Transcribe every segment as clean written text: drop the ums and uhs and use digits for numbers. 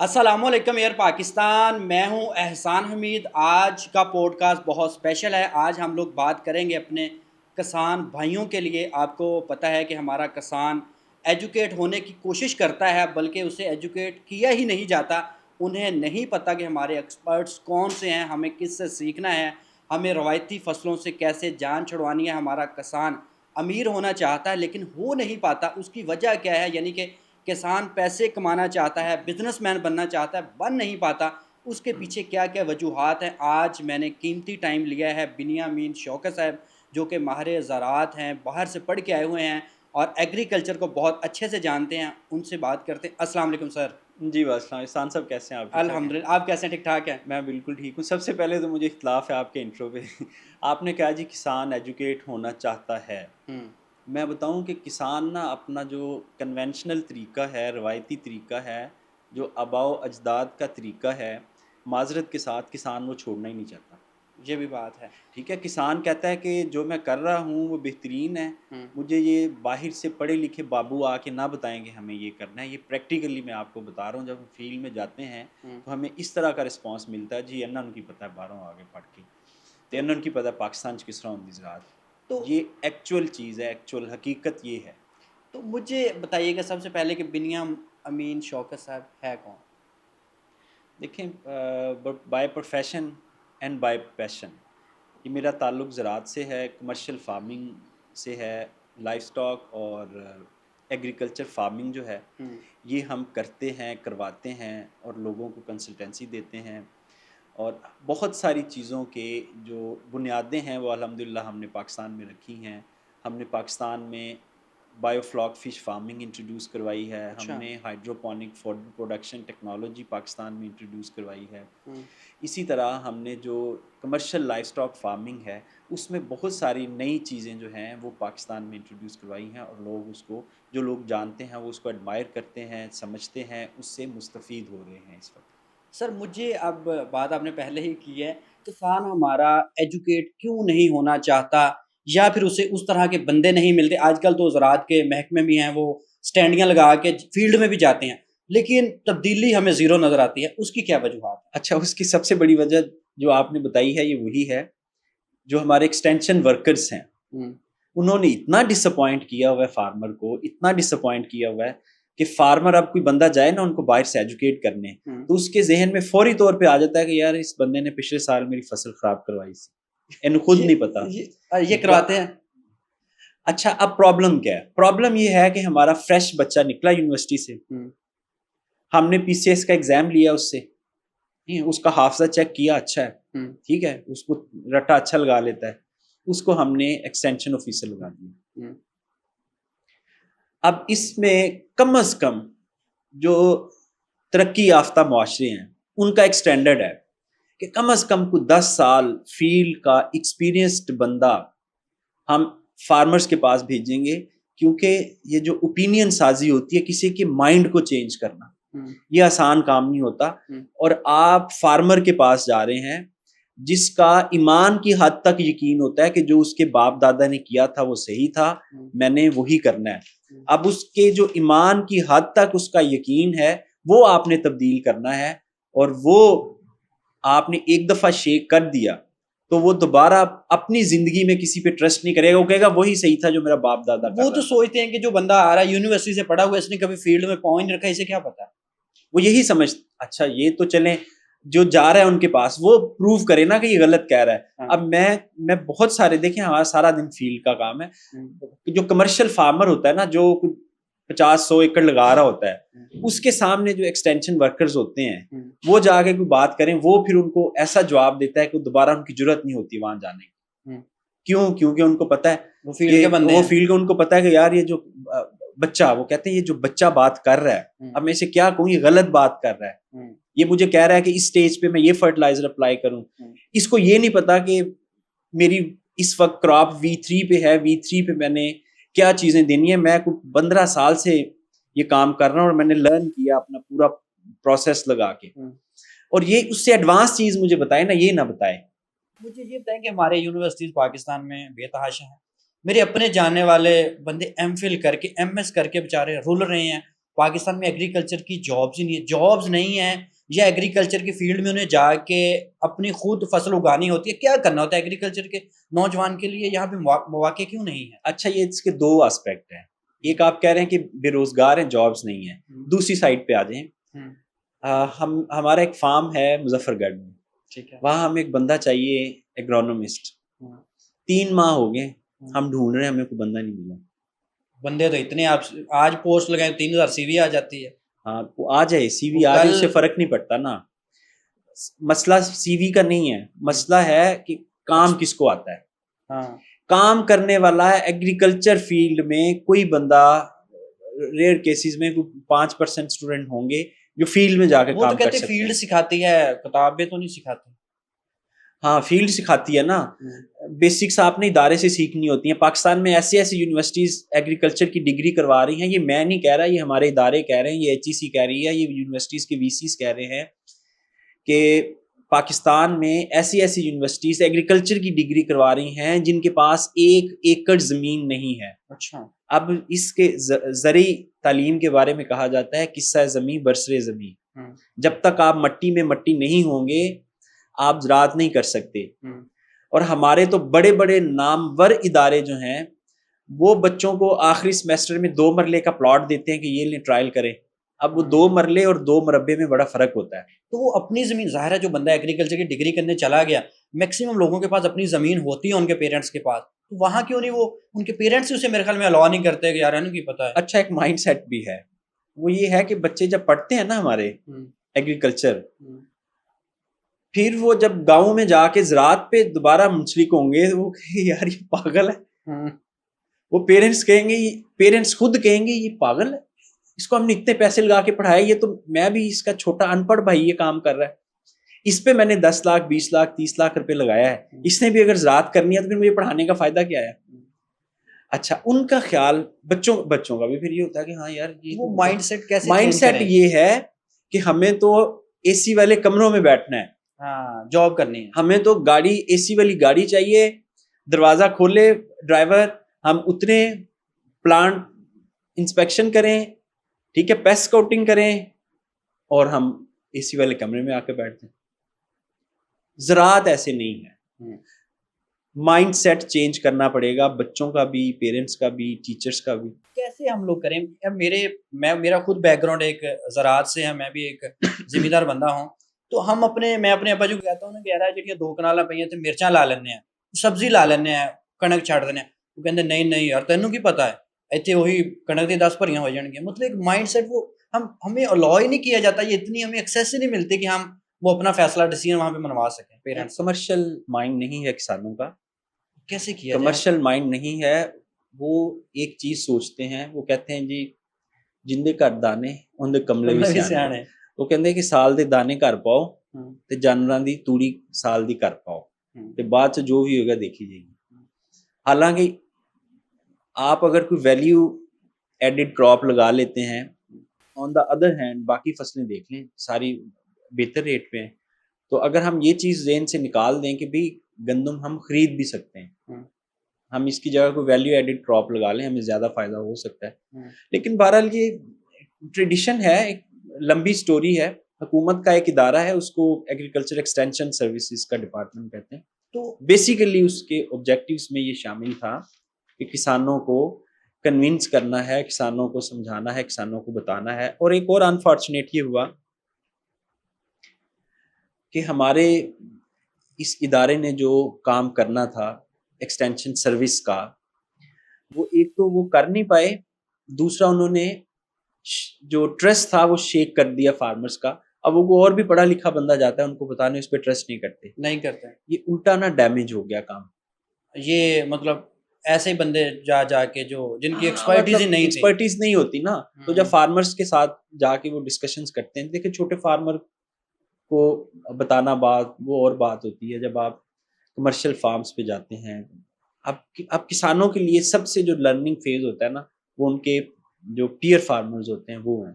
السلام علیکم ایئر پاکستان، میں ہوں احسان حمید۔ آج کا پوڈ کاسٹ بہت اسپیشل ہے۔ آج ہم لوگ بات کریں گے اپنے کسان بھائیوں کے لیے۔ آپ کو پتہ ہے کہ ہمارا کسان ایجوکیٹ ہونے کی کوشش کرتا ہے، بلکہ اسے ایجوکیٹ کیا ہی نہیں جاتا۔ انہیں نہیں پتہ کہ ہمارے ایکسپرٹس کون سے ہیں، ہمیں کس سے سیکھنا ہے، ہمیں روایتی فصلوں سے کیسے جان چھڑوانی ہے۔ ہمارا کسان امیر ہونا چاہتا ہے لیکن ہو نہیں پاتا۔ اس کی وجہ کیا ہے؟ یعنی کہ کسان پیسے کمانا چاہتا ہے، بزنس مین بننا چاہتا ہے، بن نہیں پاتا۔ اس کے پیچھے کیا کیا وجوہات ہیں؟ آج میں نے قیمتی ٹائم لیا ہے بنیامین شوکت صاحب، جو کہ ماہر زراعت ہیں، باہر سے پڑھ کے آئے ہوئے ہیں اور ایگریکلچر کو بہت اچھے سے جانتے ہیں۔ ان سے بات کرتے ہیں۔ السلام علیکم سر۔ جی السلام احسان صاحب، کیسے ہیں آپ؟ ٹھیک ٹھاک ہیں؟ الحمدللہ، آپ کیسے ہیں؟ ٹھیک ٹھاک ہیں؟ میں بالکل ٹھیک ہوں۔ سب سے پہلے تو مجھے اختلاف ہے آپ کے انٹرو پہ آپ نے کہا جی کسان ایجوکیٹ ہونا چاہتا ہے۔ میں بتاؤں کہ کسان نا اپنا جو کنونشنل طریقہ ہے، روایتی طریقہ ہے، جو آباء و اجداد کا طریقہ ہے، معذرت کے ساتھ کسان وہ چھوڑنا ہی نہیں چاہتا۔ یہ بھی بات ہے۔ ٹھیک ہے، کسان کہتا ہے کہ جو میں کر رہا ہوں وہ بہترین ہے، مجھے یہ باہر سے پڑھے لکھے بابو آ کے نہ بتائیں گے ہمیں یہ کرنا ہے۔ یہ پریکٹیکلی میں آپ کو بتا رہا ہوں، جب ہم فیلڈ میں جاتے ہیں تو ہمیں اس طرح کا رسپانس ملتا ہے، جی انہوں ان کی پتہ ہے باہروں آگے پڑھ کے، تو انہوں ان کی پتہ ہے پاکستان کس طرح ہوتی زراعت۔ تو یہ ایکچول چیز ہے، ایکچول حقیقت یہ ہے۔ تو مجھے بتائیے کہ سب سے پہلے کہ بنیامین شوکت صاحب ہے کون؟ دیکھیں، بائی پروفیشن اینڈ بائی پیشن یہ میرا تعلق زراعت سے ہے، کمرشل فارمنگ سے ہے، لائف سٹاک اور ایگریکلچر فارمنگ جو ہے یہ ہم کرتے ہیں، کرواتے ہیں اور لوگوں کو کنسلٹنسی دیتے ہیں، اور بہت ساری چیزوں کے جو بنیادیں ہیں وہ الحمدللہ ہم نے پاکستان میں رکھی ہیں۔ ہم نے پاکستان میں bio flock fish farming introduce کروائی ہے، ہم نے hydroponic food production technology Pakistan میں انٹروڈیوس کروائی ہے۔ اسی طرح ہم نے جو کمرشل لائف سٹاک فارمنگ ہے اس میں بہت ساری نئی چیزیں جو ہیں وہ پاکستان میں انٹروڈیوس کروائی ہیں، اور لوگ اس کو، جو لوگ جانتے ہیں وہ اس کو ایڈمائر کرتے ہیں، سمجھتے ہیں، اس سے مستفید ہو رہے ہیں اس وقت۔ سر مجھے اب بات آپ نے پہلے ہی کی ہے، کسان ہمارا ایجوکیٹ کیوں نہیں ہونا چاہتا، یا پھر اسے اس طرح کے بندے نہیں ملتے؟ آج کل تو زراعت کے محکمے بھی ہیں، وہ سٹینڈیاں لگا کے فیلڈ میں بھی جاتے ہیں، لیکن تبدیلی ہمیں زیرو نظر آتی ہے۔ اس کی کیا وجوہات ہے؟ اچھا، اس کی سب سے بڑی وجہ جو آپ نے بتائی ہے یہ وہی ہے، جو ہمارے ایکسٹینشن ورکرز ہیں انہوں نے اتنا ڈس اپوائنٹ کیا ہوا ہے فارمر کو، اتنا ڈس اپوائنٹ کیا ہوا ہے کہ فارمر اب کوئی بندہ جائے نا ان کو باہر سے ایجوکیٹ کرنے، تو اس کے ذہن میں فوری طور پہ آ جاتا ہے کہ یار اس بندے نے پچھلے سال میری فصل خراب کروائی سی، انہیں خود نہیں پتا یہ کرواتے ہیں۔ اچھا، اب پرابلم کیا ہے؟ پرابلم یہ ہے کہ ہمارا فریش بچہ نکلا یونیورسٹی سے، ہم نے پی سی ایس کا ایگزام لیا اس سے، اس کا حافظہ چیک کیا، اچھا ہے، ٹھیک ہے، اس کو رٹا اچھا لگا لیتا ہے، اس کو ہم نے ایکسٹینشن آفیسر لگا دیا۔ اب اس میں کم از کم جو ترقی یافتہ معاشرے ہیں ان کا ایک سٹینڈرڈ ہے کہ کم از کم کوئی 10 سال فیلڈ کا ایکسپیرینسڈ بندہ ہم فارمرز کے پاس بھیجیں گے، کیونکہ یہ جو اوپینین سازی ہوتی ہے کسی کے مائنڈ کو چینج کرنا، یہ آسان کام نہیں ہوتا، اور آپ فارمر کے پاس جا رہے ہیں جس کا ایمان کی حد تک یقین ہوتا ہے کہ جو اس کے باپ دادا نے کیا تھا وہ صحیح تھا، میں نے وہی کرنا ہے۔ اب اس کے جو ایمان کی حد تک اس کا یقین ہے وہ آپ نے تبدیل کرنا ہے، اور وہ آپ نے ایک دفعہ شیک کر دیا تو وہ دوبارہ اپنی زندگی میں کسی پہ ٹرسٹ نہیں کرے گا، وہ کہے گا وہی صحیح تھا جو میرا باپ دادا کر رہا وہ تو سوچتے ہیں کہ جو بندہ آ رہا ہے یونیورسٹی سے پڑھا ہوا، اس نے کبھی فیلڈ میں پاؤں نہیں رکھا، اسے کیا پتا؟ وہ یہی سمجھ، اچھا یہ تو چلیں جو جا رہا ہے ان کے پاس وہ پروف کرے نا کہ یہ غلط کہہ رہا ہے۔ اب میں بہت سارے، دیکھیں ہمارا سارا دن فیلڈ کا کام ہے، جو کمرشل فارمر ہوتا ہے نا، جو 50-100 ایکڑ لگا رہا ہوتا ہے، اس کے سامنے جو ایکسٹینشن ورکرز ہوتے ہیں وہ جا کے کوئی بات کریں، وہ پھر ان کو ایسا جواب دیتا ہے کہ دوبارہ ان کی جرت نہیں ہوتی وہاں جانے کی۔ کیوں؟ کیونکہ ان کو پتا ہے، وہ فیلڈ کا ان کو پتا ہے کہ یار یہ جو بچہ، وہ کہتے ہیں یہ جو بچہ بات کر رہا ہے، اب میں اسے کیا کہوں، یہ غلط بات کر رہا ہے، یہ مجھے کہہ رہا ہے کہ اس سٹیج پہ میں یہ فرٹیلائزر اپلائی کروں، اس کو یہ نہیں پتا کہ میری اس وقت کراپ V3 پہ ہے، V3 پہ میں نے کیا چیزیں دینی ہے۔ میں 15 سال سے یہ کام کر رہا ہوں اور میں نے لرن کیا اپنا پورا پروسیس لگا کے، اور یہ اس سے ایڈوانس چیز مجھے بتائے نا، یہ نہ بتائے۔ مجھے یہ بتائیں کہ ہمارے یونیورسٹیز پاکستان میں بے تحاشا ہیں، میرے اپنے جاننے والے بندے ایم فل کر کے، ایم ایس کر کے بیچارے رول رہے ہیں پاکستان میں ایگریکلچر کی جابز ہی نہیں ہے، جابز نہیں ہیں، یا ایگریکلچر کی فیلڈ میں انہیں جا کے اپنی خود فصل اگانی ہوتی ہے. کیا کرنا ہوتا ہے ایگریکلچر کے نوجوان کے لیے؟ یہاں پہ مواقع کیوں نہیں ہے؟ اچھا یہ اس کے دو آسپیکٹ ہیں. ایک آپ کہہ رہے ہیں کہ بے روزگار ہیں، جابز نہیں ہیں. دوسری سائڈ پہ آ جائیں، ہمارا ایک فارم ہے مظفر گڑھ میں، ٹھیک ہے، وہاں ہمیں ایک بندہ چاہیے ایگرونومسٹ. 3 ماہ ہو گئے ہم ڈھونڈ رہے ہیں، ہمیں کوئی بندہ نہیں ملا. بندے تو اتنے، آپ آج پوسٹ لگائیں 3000 سی وی آ جاتی ہے. ہاں وہ آ جائے، سی وی آ جائے، اس سے فرق نہیں پڑتا نا. مسئلہ سی وی کا نہیں ہے، مسئلہ ہے کہ کام کس کو آتا ہے. ہاں کام کرنے والا ہے ایگریکلچر فیلڈ میں کوئی بندہ، ریئر کیسز میں 5% اسٹوڈنٹ ہوں گے جو فیلڈ میں جا کے وہ تو کام کر کہتے سکتے فیلڈ ہیں. سکھاتی ہے، کتابیں تو نہیں سکھاتی. ہاں فیلڈ سکھاتی ہے نا، بیسکس آپ نے ادارے سے سیکھنی ہوتی ہیں. پاکستان میں ایسی یونیورسٹیز ایگریکلچر کی ڈگری کروا رہی ہیں. یہ میں نہیں کہہ رہا، یہ ہمارے ادارے کہہ رہے ہیں، یہ HEC کہہ رہی ہے، یہ یونیورسٹیز کے VCs کہہ رہے ہیں کہ پاکستان میں ایسی یونیورسٹیز ایگریکلچر کی ڈگری کروا رہی ہیں جن کے پاس 1 ایکڑ زمین نہیں ہے. اچھا، اب اس کے زرعی تعلیم کے بارے میں کہا جاتا ہے قصہ زمین برسر زمین. جب تک آپ مٹی میں مٹی نہیں ہوں گے آپ زراعت نہیں کر سکتے. اور ہمارے تو بڑے بڑے نامور ادارے جو ہیں وہ بچوں کو آخری سمیسٹر میں 2 مرلے کا پلاٹ دیتے ہیں کہ یہ لیں ٹرائل کریں. اب وہ 2 مرلے اور 2 مربے میں بڑا فرق ہوتا ہے. تو وہ اپنی زمین، ظاہر ہے جو بندہ ایگریکلچر کی ڈگری کرنے چلا گیا، میکسیمم لوگوں کے پاس اپنی زمین ہوتی ہے ان کے پیرنٹس کے پاس، تو وہاں کیوں نہیں وہ ان کے پیرنٹس اسے میرے خیال میں الاؤ نہیں کرتے کہ یار انہوں کی پتہ ہے. اچھا ایک مائنڈ سیٹ بھی ہے، وہ یہ ہے کہ بچے جب پڑھتے ہیں نا ہمارے ایگریکلچر، پھر وہ جب گاؤں میں جا کے زراعت پہ دوبارہ منسلک ہوں گے وہ کہیں یار یہ پاگل ہے. وہ پیرنٹس خود کہیں گے یہ پاگل ہے، اس کو ہم نے اتنے پیسے لگا کے پڑھایا، یہ تو میں بھی اس کا چھوٹا ان پڑھ بھائی یہ کام کر رہا ہے، اس پہ میں نے 10 لاکھ 20 لاکھ 30 لاکھ روپے لگایا ہے، اس نے بھی اگر زراعت کرنی ہے تو پھر مجھے پڑھانے کا فائدہ کیا ہے. اچھا ان کا خیال بچوں کا بھی پھر یہ ہوتا ہے کہ ہاں یار یہ وہ مائنڈ سیٹ کیسے مائنڈ چینج سیٹ کریں؟ یہ ہے کہ ہمیں تو AC والے کمروں میں بیٹھنا ہے، ہاں جاب کرنی ہے، ہمیں تو گاڑی AC والی گاڑی چاہیے، دروازہ کھولے ڈرائیور، ہم اتنے پلانٹ انسپیکشن کریں، ٹھیک ہے، پیسٹ اسکاؤٹنگ کریں، اور ہم AC والے کمرے میں آ کے بیٹھتے ہیں. زراعت ایسے نہیں ہے. مائنڈ سیٹ چینج کرنا پڑے گا، بچوں کا بھی، پیرنٹس کا بھی، ٹیچرس کا بھی. کیسے ہم لوگ کریں؟ میرا خود بیک گراؤنڈ ایک زراعت سے ہے، میں بھی ایک ذمہ دار بندہ ہوں. تو میں اپنے ابا جو کہتا ہوں نا کہ یار جڑیاں 2 کنالاں پئیاں تے مرچاں لا لینے ہیں، سبزی لا لینے ہیں، کنک چھڑ دینے ہیں. وہ کہندے نہیں یار تینوں کی پتہ ہے ایتھے وہی کنک دی 10 بھریاں ہو جان گیاں. مطلب ایک مائنڈ سیٹ وہ ہمیں الاؤ ہی نہیں کیا جاتا، یہ اتنی ہمیں ایکسیس ہی نہیں ملتی کہ ہم وہ اپنا فیصلہ ڈیسیژن وہاں پہ منوا سکیں. پیرنٹس کمرشل مائنڈ نہیں ہے کسانوں کا، کیسے کیا جائے؟ کمرشل مائنڈ نہیں ہے. وہ ایک چیز سوچتے ہیں، وہ کہتے ہیں جی جندے گھر دانے اندے کملے بھی سیانے. وہ کہتے ہیں کہ سال دے دانے گھر پاؤ تے جانوراں دی توڑی سال دی گھر پاؤ تے بعد چ جو بھی ہوگا دیکھی جائے گی. حالانکہ آپ اگر کوئی ویلیو ایڈڈ کراپ لگا لیتے ہیں، آن دا ادر ہینڈ باقی فصلیں دیکھ لیں ساری بہتر ریٹ پہ ہیں، تو اگر ہم یہ چیز ذہن سے نکال دیں کہ بھئی گندم ہم خرید بھی سکتے ہیں، ہم اس کی جگہ کوئی ویلیو ایڈڈ کراپ لگا لیں، ہمیں زیادہ فائدہ ہو سکتا ہے. لیکن بہرحال یہ ٹریڈیشن ہے، ایک لمبی سٹوری ہے. حکومت کا ایک ادارہ ہے، اس کو ایگریکلچر ایکسٹینشن سروسز کا ڈپارٹمنٹ کہتے ہیں. تو بیسیکلی اس کے آبجیکٹیوز میں یہ شامل تھا کہ کسانوں کو کنونس کرنا ہے، کسانوں کو سمجھانا ہے، کسانوں کو بتانا ہے. اور ایک اور انفارچونیٹ یہ ہوا کہ ہمارے اس ادارے نے جو کام کرنا تھا ایکسٹینشن سروس کا، وہ ایک تو وہ کر نہیں پائے، دوسرا انہوں نے جو ٹرسٹ تھا وہ شیک کر دیا فارمرز کا. اب وہ اور بھی پڑھا لکھا بندہ جاتا ہے ان کو بتانے، اس پہ ٹرسٹ نہیں کرتے. یہ الٹا نہ ڈیمیج ہو گیا کام. یہ مطلب ایسے بندے جا کے جن کی ایکسپرٹیز ہی نہیں تھی، ایکسپرٹیز نہیں ہوتی نا، تو جب فارمرز کے ساتھ جا کے وہ ڈسکشنز کرتے ہیں، دیکھیں چھوٹے فارمر کو بتانا بات وہ اور بات ہوتی ہے، جب آپ کمرشل فارمز پہ جاتے ہیں. اب کسانوں کے لیے سب سے جو لرننگ فیز ہوتا ہے نا، وہ ان کے جو پیئر فارمرز ہوتے ہیں وہ ہیں.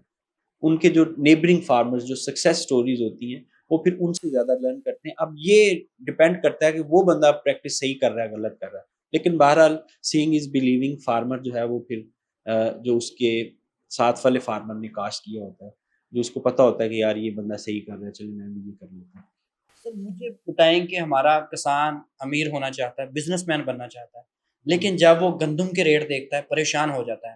ان کے جو نیبرنگ فارمرز جو سکسیس سٹوریز ہوتی ہیں وہ پھر ان سے زیادہ لرن کرتے ہیں. اب یہ ڈپینڈ کرتا ہے کہ وہ بندہ پریکٹس صحیح کر رہا ہے غلط کر رہا ہے. لیکن بہرحال سینگ از بلیونگ، فارمر جو ہے وہ پھر جو اس کے ساتھ والے فارمر نے کاشت کیا ہوتا ہے, جو اس کو پتہ ہوتا ہے کہ یار یہ بندہ صحیح کر رہا ہے, چلو میں بھی یہ کر لیتا ہوں. سر مجھے بتائیں کہ ہمارا کسان امیر ہونا چاہتا ہے, بزنس مین بننا چاہتا ہے, لیکن جب وہ گندم کے ریٹ دیکھتا ہے پریشان ہو جاتا ہے,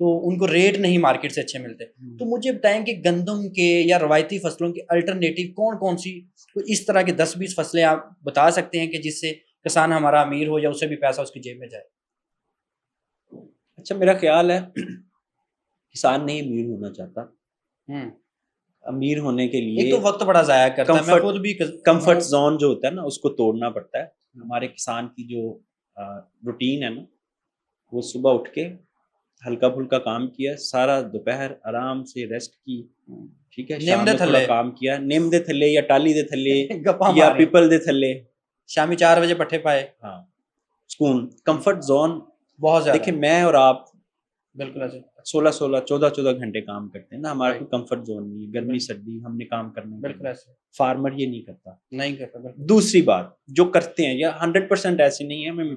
تو ان کو ریٹ نہیں مارکیٹ سے اچھے ملتے. تو مجھے بتائیں کہ گندم کے یا روایتی فصلوں کے الٹرنیٹیو کون کون سی, اس طرح کی 10-20 فصلیں آپ بتا سکتے ہیں کہ جس سے کسان ہمارا امیر ہو یا اسے بھی پیسہ اس کی جیب میں جائے؟ اچھا, میرا خیال ہے کسان نہیں امیر ہونا چاہتا. امیر ہونے کے لیے ایک تو وقت بڑا ضائع کرتا ہے, میں خود بھی کمفرٹ زون جو ہوتا ہے نا اس کو توڑنا پڑتا ہے. ہمارے کسان کی جو روٹین ہے نا, وہ صبح اٹھ کے ہلکا پھلکا کام کیا, سارا دوپہر آرام سے ریسٹ کی, ٹھیک ہے, شام میں تھوڑا کام کیا, نیم دے تھلے یا ٹالی دے تھلے یا پیپل دے تھلے, شامی 4 بجے پٹھے پائے. ہاں, سکون, کمفرٹ زون بہت زیادہ. دیکھیں میں اور آپ بالکل 16-14 گھنٹے کام کرتے ہیں نا, ہمارا کوئی کمفرٹ زون نہیں ہے, گرمی سردی ہم نے کام کرنا. بالکل ایسے فارمر یہ نہیں کرتا. بالکل. دوسری بات جو کرتے ہیں, یا 100% ایسے نہیں ہے, میں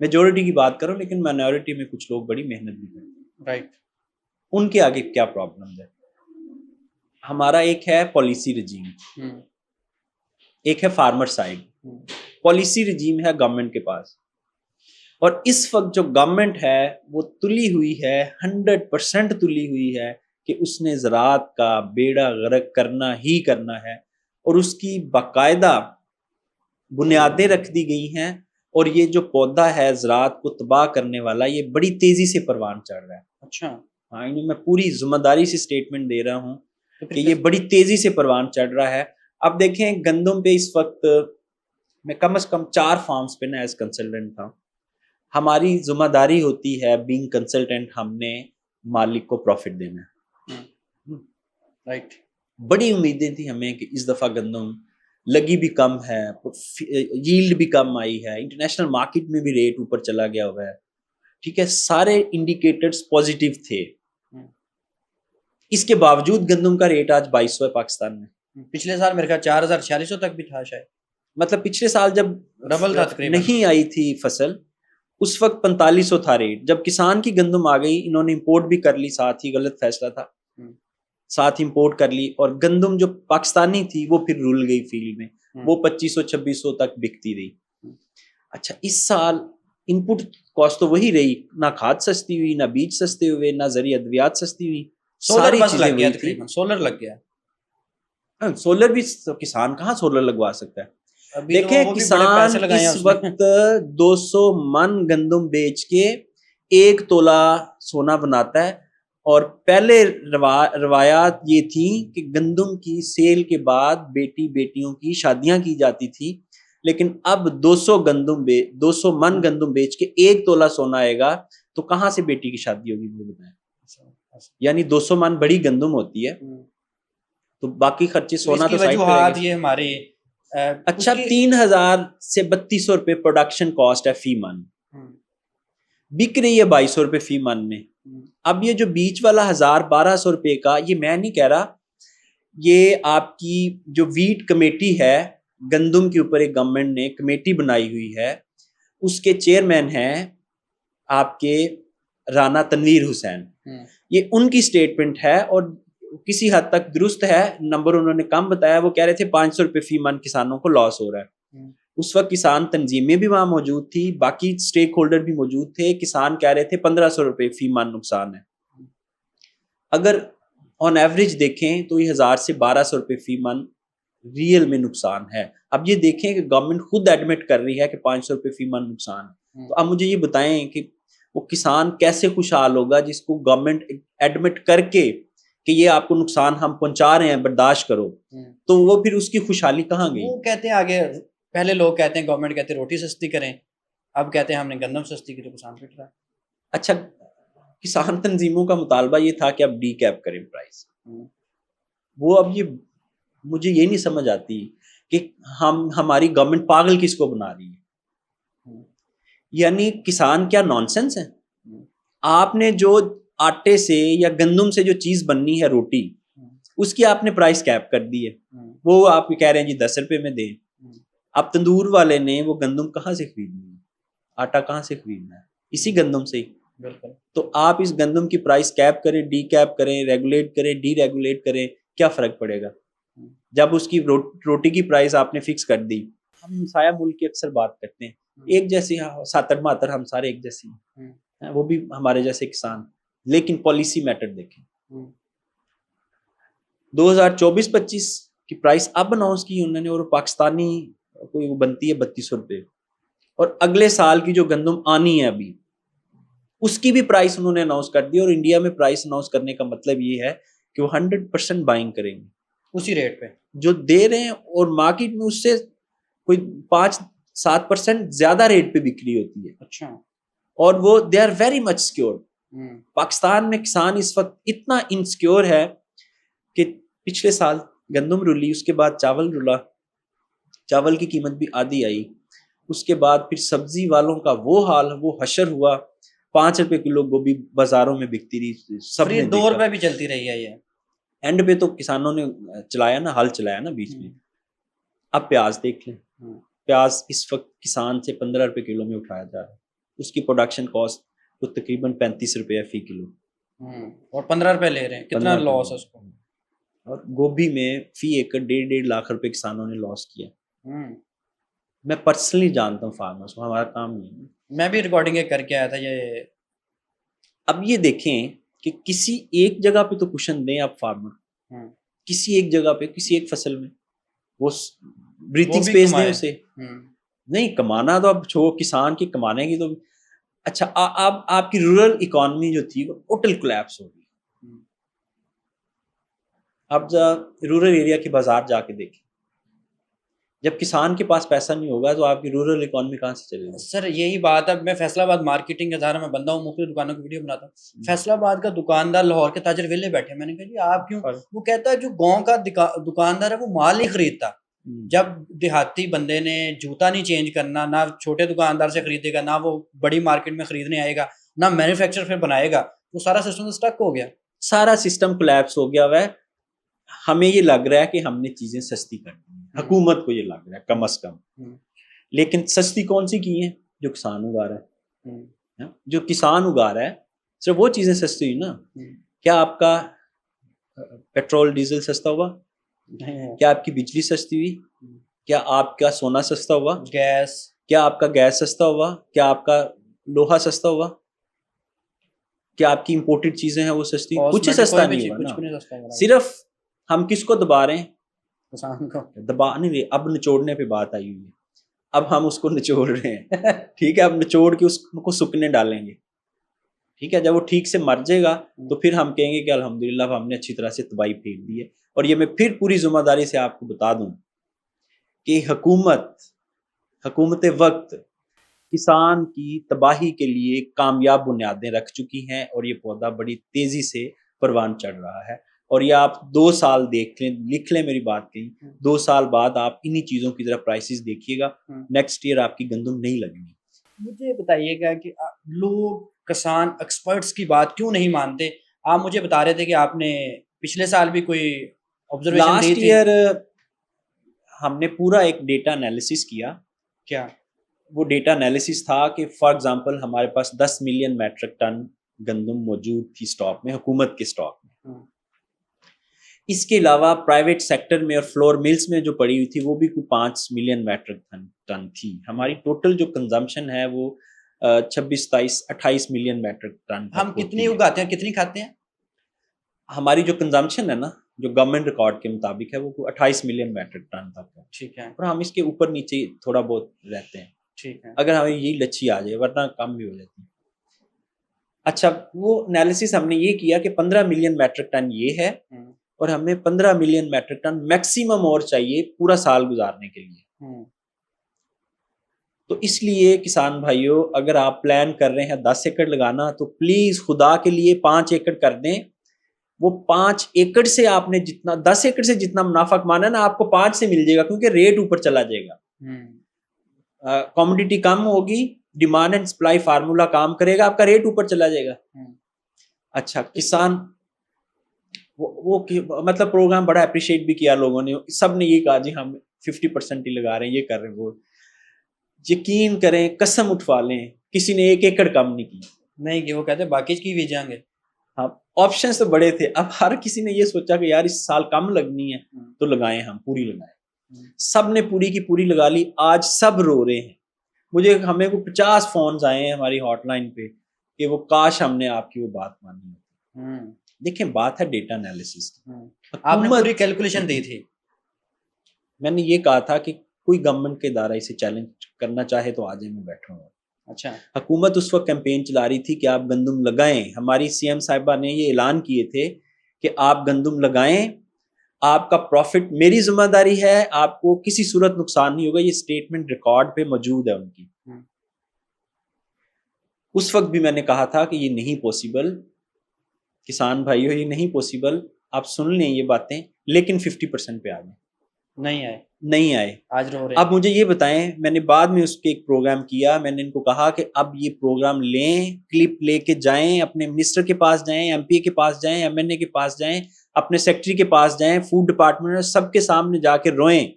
میجورٹی کی بات کروں, لیکن مائنورٹی میں کچھ لوگ بڑی محنت بھی کرتے ہیں. رائٹ. ان کے آگے کیا پرابلم ہے؟ ہمارا ایک ہے پالیسی رجیم, ایک ہے فارمر سائڈ. پالیسی رجیم ہے گورنمنٹ کے پاس, اور اس وقت جو گورنمنٹ ہے وہ تلی ہوئی ہے, 100% تلی ہوئی ہے کہ اس نے زراعت کا بیڑا غرق کرنا ہی کرنا ہے, اور اس کی باقاعدہ بنیادیں رکھ دی گئی ہیں. اور یہ جو پودا ہے زراعت کو تباہ کرنے والا, یہ بڑی تیزی سے پروان چڑھ رہا ہے. اچھا, ہاں, میں پوری ذمہ داری سے اسٹیٹمنٹ دے رہا ہوں کہ یہ بڑی تیزی سے پروان چڑھ رہا ہے. اب دیکھیں گندم پہ اس وقت میں کم از کم 4 فارمز پہ نا ایز کنسلٹنٹ تھا. ہماری ذمہ داری ہوتی ہے بینگ کنسلٹنٹ, ہم نے مالک کو پروفٹ دینا ہے. رائٹ. بڑی امیدیں تھیں ہمیں کہ اس دفعہ گندم لگی بھی کم ہے, ییلڈ بھی کم آئی ہے, انٹرنیشنل مارکیٹ میں بھی ریٹ اوپر چلا گیا ہوا ہے, ٹھیک ہے, سارے انڈیکیٹرز پازیٹیو تھے. اس کے باوجود گندم کا ریٹ آج 2200 ہے پاکستان میں. پچھلے سال میرے خیال 4600 تک بھی تھا شاید. مطلب پچھلے سال جب ڈبل تھا تقریباً, نہیں آئی تھی فصل, اس وقت 4500 تھا ریٹ. جب کسان کی گندم آ گئی, انہوں نے امپورٹ بھی کر لی, ساتھ ہی غلط فیصلہ تھا, ساتھ امپورٹ کر لی, اور گندم جو پاکستانی تھی وہ پھر رول گئی فیلڈ میں, وہ 2500-2600 تک بکتی رہی. اچھا, اس سال ان پٹ کاسٹ تو وہی رہی, نہ کھاد سستی ہوئی, نہ بیج سستے ہوئے, نہ زرعی ادویات سستی ہوئی, سولر بس لگ گیا تقریباً, سولر لگ گیا. سولر بھی کسان کہاں سولر لگوا سکتا ہے. دیکھیں کسان اس وقت 200 من گندم بیچ کے 1 تولہ سونا بناتا ہے, اور پہلے روایات یہ تھی کہ گندم کی سیل کے بعد بیٹیوں کی شادیاں کی جاتی تھی, لیکن اب 200 من گندم بیچ کے 1 تولہ سونا آئے گا, تو کہاں سے بیٹی کی شادی ہوگی مجھے بتائیں. یعنی 200 من بڑی گندم ہوتی ہے, تو باقی خرچے سونا تو سائڈ پہ یہ ہمارے. اچھا, 3000 سے 3200 روپے پروڈکشن کاسٹ ہے فی من, بک رہی ہے 2200 روپے فی من میں. اب یہ جو بیچ والا 1000-1200 روپے کا, یہ میں نہیں کہہ رہا, یہ آپ کی جو ویٹ کمیٹی ہے گندم کے اوپر, ایک گورنمنٹ نے کمیٹی بنائی ہوئی ہے, اس کے چیئرمین ہیں آپ کے رانا تنویر حسین. یہ ان کی سٹیٹمنٹ ہے, اور کسی حد تک درست ہے. نمبر انہوں نے کم بتایا, وہ کہہ رہے تھے 500 روپے فی من کسانوں کو لاس ہو رہا ہے. اس وقت کسان تنظیمیں بھی وہاں موجود تھی, باقی سٹیک ہولڈر بھی موجود تھے. کسان کہہ رہے تھے 1500 روپے فی من نقصان ہے. اگر آن ایوریج دیکھیں تو یہ 1000 سے 1200 روپے فی من ریئل میں نقصان ہے. اب یہ دیکھیں کہ گورنمنٹ خود ایڈمٹ کر رہی ہے کہ 500 روپے فی من نقصان ہے. تو اب مجھے یہ بتائیں کہ وہ کسان کیسے خوشحال ہوگا جس کو گورنمنٹ ایڈمٹ کر کے کہ یہ آپ کو نقصان ہم پہنچا رہے ہیں, برداشت کرو, تو وہ پھر اس کی خوشحالی کہاں گئی. وہ کہتے ہیں آگے, پہلے لوگ کہتے ہیں گورنمنٹ کہتے ہیں روٹی سستی کریں, اب کہتے ہیں ہم نے گندم سستی کی تو کسان پٹ رہا ہے. اچھا, کسان تنظیموں کا مطالبہ یہ تھا کہ اب ڈی کیپ کریں پرائس. وہ اب یہ مجھے یہ نہیں سمجھ آتی کہ ہماری گورنمنٹ پاگل کس کو بنا رہی ہے. یعنی کسان کیا نانسنس ہے. آپ نے جو آٹے سے یا گندم سے جو چیز بننی ہے روٹی, اس کی آپ نے پرائس کیپ کر دی ہے. وہ آپ کہہ رہے ہیں جی 10 روپے میں دیں. اب تندور والے نے وہ گندم کہاں سے خریدنی ہے, آٹا کہاں سے خریدنا ہے, اسی گندم سے ہی. بالکل. تو آپ اس گندم کی پرائس کیپ کریں، ڈی کیپ کریں، ریگولیٹ کریں، ڈی ریگولیٹ کریں، کیا فرق پڑے گا؟ جب اس کی روٹی کی پرائس آپ نے فکس کر دی. ہم ہمسایہ ملک کی اکثر بات کرتے ہیں ایک جیسی، 70-72 ہم سارے ایک جیسی ہیں، وہ بھی ہمارے جیسے کسان، لیکن پالیسی میٹر دیکھیں. 2024-25 کی پرائس اب اناؤنس کی انہوں نے، اور پاکستانی کوئی وہ بنتی ہے 3200 روپے، اور اگلے سال کی جو گندم آنی ہے ابھی اس کی بھی پرائس انہوں نے اناؤنس کر دی. اور انڈیا میں پرائس اناؤنس کرنے کا مطلب یہ ہے کہ وہ 100% بائنگ کریں گے اسی ریٹ پہ جو دے رہے ہیں، اور مارکیٹ میں اس سے کوئی 5-7% زیادہ ریٹ پہ بکری ہوتی ہے. اچھا. اور وہ they are very much secure. Pakistan میں کسان اس وقت اتنا انسیکیور ہے کہ پچھلے سال گندم رلی، اس کے بعد چاول رلا، چاول کی قیمت بھی آدھی آئی، اس کے بعد پھر سبزی والوں کا وہ حال، وہ حشر ہوا. 5 روپے کلو گوبھی بازاروں میں بکتی رہی، سب نے 2 روپے بھی چلتی رہی ہے. یہ اینڈ پہ تو کسانوں نے چلایا نا، ہل چلایا نا بیچ میں. اب پیاز دیکھ لیں، پیاز اس وقت کسان سے 15 روپے کلو میں اٹھایا جا رہا ہے. اس کی پروڈکشن کاسٹ تو تقریباً 35 روپے فی کلو، اور 15 روپے لے رہے ہیں. کتنا لاس ہے اس کو. اور گوبھی میں فی ایکڑ 1.5 لاکھ روپے کسانوں نے لاس کیا. میں پرسنلی جانتا ہوں فارمرز کو، ہمارا کام نہیں ہے. میں بھی ریکارڈنگ کر کے آیا تھا یہ. اب یہ دیکھیں کہ کسی ایک جگہ پہ تو کشن دیں آپ فارمر، کسی ایک جگہ پہ، کسی ایک فصل میں وہ بریتھنگ سپیس دیں اسے. نہیں کمانا تو اب چھوڑو، کسان کی کمانے کی تو اچھا. اب آپ کی رورل اکانومی جو تھی وہ ٹوٹل کولیپس ہو گئی. اب رورل ایریا کے بازار جا کے دیکھیں، جب کسان کے پاس پیسہ نہیں ہوگا تو آپ کی رورل اکانومی کہاں سے چلے گی؟ سر یہی بات ہے. میں فیصل آباد مارکیٹنگ کے ادارے میں بندہ ہوں، مختلف دکانوں کی ویڈیو بناتا ہوں. فیصل آباد کا دکاندار لاہور کے تاجر ویلے بیٹھے، میں نے کہا جی آپ کیوں؟ وہ کہتا ہے جو گاؤں کا دکاندار ہے وہ مال نہیں خریدتا. جب دیہاتی بندے نے جوتا نہیں چینج کرنا، نہ چھوٹے دکاندار سے خریدے گا، نہ وہ بڑی مارکیٹ میں خریدنے آئے گا، نہ مینوفیکچر پھر بنائے گا، وہ سارا سسٹم سٹک ہو گیا. سارا سسٹم کولیپس ہو گیا ہوا ہے. ہمیں یہ لگ رہا ہے کہ ہم نے چیزیں سستی کر دی ہیں، حکومت کو یہ لگ رہا ہے کم از کم. لیکن سستی کون سی کی ہیں؟ جو کسان اگا رہا ہے. جو کسان اگا رہا ہے صرف وہ چیزیں سستی ہوئی نا. کیا آپ کا پیٹرول ڈیزل سستا ہوا؟ کیا آپ کی بجلی سستی ہوئی؟ کیا آپ کا سونا سستا ہوا؟ گیس؟ کیا آپ کا گیس سستا ہوا؟ کیا آپ کا لوہا سستا ہوا؟ کیا آپ کی امپورٹڈ چیزیں ہیں وہ سستی؟ کچھ سستا نہیں ہوا نا. صرف ہم کس کو دبا رہے ہیں؟ کسان کو. دبا نہیں رہے. اب نچوڑنے پہ بات آئی ہوئی ہے، اب ہم اس کو نچوڑ رہے ہیں. ٹھیک ہے، اب نچوڑ کے اس کو سکنے ڈالیں گے. ٹھیک ہے، جب وہ ٹھیک سے مر جائے گا تو پھر ہم کہیں گے کہ الحمدللہ ہم نے اچھی طرح سے تباہی پھینک دی ہے. اور یہ میں پھر پوری ذمہ داری سے آپ کو بتا دوں کہ حکومت وقت کسان کی تباہی کے لیے کامیاب بنیادیں رکھ چکی ہیں، اور یہ پودا بڑی تیزی سے پروان چڑھ رہا ہے. اور یہ آپ 2 سال دیکھ لیں، لکھ لیں میری بات کہیں، 2 سال بعد آپ انہی چیزوں کی طرف پرائسز دیکھیے گا. نیکسٹ ایئر آپ کی گندم نہیں لگنی. مجھے بتائیے گا کہ لوگ کسان ایکسپرٹس کی بات کیوں نہیں مانتے؟ آپ مجھے بتا رہے تھے کہ آپ نے پچھلے سال بھی کوئی آبزرویشن دی تھی. لاسٹ ایئر ہم نے پورا ایک ڈیٹا انالیسس کیا. کیا وہ ڈیٹا انالیسس تھا کہ فار ایگزامپل ہمارے پاس 10 ملین میٹرک ٹن گندم موجود تھی اسٹاک میں، حکومت کے اسٹاک میں. اس کے علاوہ پرائیویٹ سیکٹر میں اور فلور ملز میں جو پڑی ہوئی تھی وہ بھی کوئی 5 ملین میٹرک ٹن تھی. ہماری ٹوٹل جو کنزمپشن ہے وہ 26-28 ملین میٹرک ٹن. ہم کتنی اگاتے ہیں، کتنی کھاتے ہیں؟ ہماری جو کنزمپشن ہے نا، جو گورنمنٹ ریکارڈ کے مطابق ہے، وہ 28 ملین میٹرک ٹن تک ہے. ٹھیک ہے. اور ہم اس کے اوپر نیچے تھوڑا بہت رہتے ہیں. ٹھیک ہے. اگر ہمیں یہی لچھی آ جائے، ورنہ کم بھی ہو جاتی ہے. اچھا، وہ انالیسس ہم نے یہ کیا کہ 15 ملین میٹرک ٹن یہ ہے، اور ہمیں 15 ملین میٹرک ٹن میکسیمم اور چاہیے پورا سال گزارنے کے لیے. تو اس لیے کسان بھائیوں، اگر آپ پلان کر رہے ہیں 10 ایکڑ لگانا تو پلیز خدا کے لیے 5 ایکڑ کر دیں. وہ 5 ایکڑ سے آپ نے جتنا 10 ایکڑ سے جتنا منافع کمانا ہے نا، آپ کو 5 سے مل جائے گا، کیونکہ ریٹ اوپر چلا جائے گا. کوموڈیٹی کم ہوگی، ڈیمانڈ اینڈ سپلائی فارمولا کام کرے گا، آپ کا ریٹ اوپر چلا جائے گا. اچھا، کسان وہ مطلب پروگرام بڑا اپریشیٹ بھی کیا لوگوں نے، سب نے یہ کہا جی ہم 50% ہی لگا رہے ہیں، یہ کر رہے ہیں. وہ یقین کریں، قسم اٹھوا لیں، کسی نے 1 ایکڑ کم نہیں کی. نہیں کہ وہ کہتے باقی کی بھی جائیں گے. ہاں آپشنس تو بڑے تھے. اب ہر کسی نے یہ سوچا کہ یار اس سال کم لگنی ہے تو لگائیں, ہم پوری لگائیں. سب نے پوری کی پوری لگا لی. آج سب رو رہے ہیں. ہمیں کو 50 فونز آئے ہیں ہماری ہاٹ لائن پہ کہ وہ کاش ہم نے آپ کی وہ بات مانی ہوتی. دیکھیں بات ہے ڈیٹا انالیسس کی. آپ نے پوری کیلکولیشن دی تھی. میں نے یہ کہا تھا کہ کوئی گورنمنٹ کے ادارہ اسے چیلنج کرنا چاہے تو آج میں بیٹھا ہوں. اچھا. حکومت اس وقت کیمپین چلا رہی تھی کہ آپ گندم لگائیں. ہماری سی ایم صاحبہ نے یہ اعلان کیے تھے کہ آپ گندم لگائیں, آپ کا پروفٹ میری ذمہ داری ہے, آپ کو کسی صورت نقصان نہیں ہوگا. یہ اسٹیٹمنٹ ریکارڈ پہ موجود ہے ان کی. اس وقت بھی میں نے کہا تھا کہ یہ نہیں پوسیبل, کسان بھائیو یہ نہیں پوسیبل, آپ سن لیں یہ باتیں. لیکن 50% پہ آ گئے, نہیں آئے. آج رو رہے. اب مجھے یہ بتائیں, میں نے بعد میں اس کے ایک پروگرام کیا, میں نے ان کو کہا کہ اب یہ پروگرام لیں, کلپ لے کے جائیں, اپنے منسٹر کے پاس جائیں, ایم پی کے پاس جائیں, ایم این اے کے پاس جائیں, اپنے سیکٹری کے پاس جائیں, فوڈ ڈپارٹمنٹ, سب کے سامنے جا کے روئیں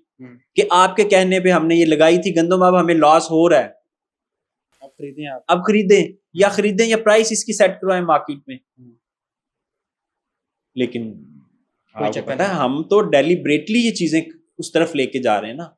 کہ آپ کے کہنے پہ ہم نے یہ لگائی تھی گندم, اب ہمیں لاس ہو رہا ہے, اب خریدیں یا پرائس اس کی سیٹ کروائیں مارکیٹ میں. لیکن آپ کو پتہ ہے ہم تو ڈیلیبریٹلی یہ چیزیں اس طرف لے کے جا رہے ہیں نا.